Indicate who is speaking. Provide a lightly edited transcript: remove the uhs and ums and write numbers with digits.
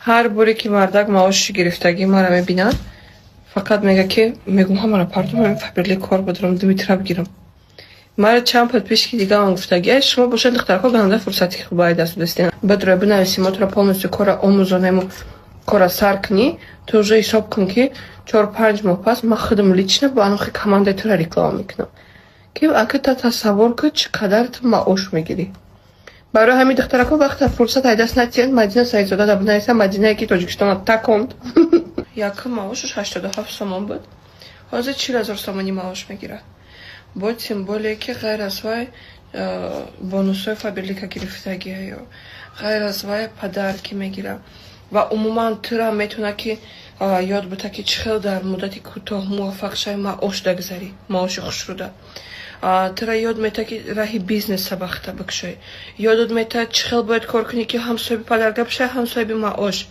Speaker 1: هر باری که مردک معاش گرفتگی ما را میبینن فقط میگه که میگم همه پردوم همین فبرلی کار بدارم 2 متر بگیرم. مرا چند پد پیش که دیگه هم گفتگی شما باشن دخترها گنده فرصتی که باید دست دستین بدره بنویسیم ما تو را полностью کار آموزانیم و کار سر کنی تو вже حساب کن که 4-5 ماه پس من خودم لیچنه با انوخی کمانده تو را ریکلام میکنم که اگه تا تصور که چقدر تو معاش میگیری. برای همین دخترها وقت فرصت های دست نتین مدینه سعیدزاده دا بنویسن مدینه که تاجیکستان تکند یکم معاشش 87 سومن بود. حاضر 4000 سومنی معاش میگیره. با тем более که غیر از وای بونусای فابریکا گرفتگی یا غیر از وای پدرکی میگیره و عموما تو میتونه که یاد بده که چقدر در مدت کوتاه موفق شای معاش دگذری معاش خوش رو ده تو یاد میده که راهی بیزنس سبخته بکشی یاد میده چقدر باید کار کنی که هم صاحب پدرگاه بشه هم صاحب معاش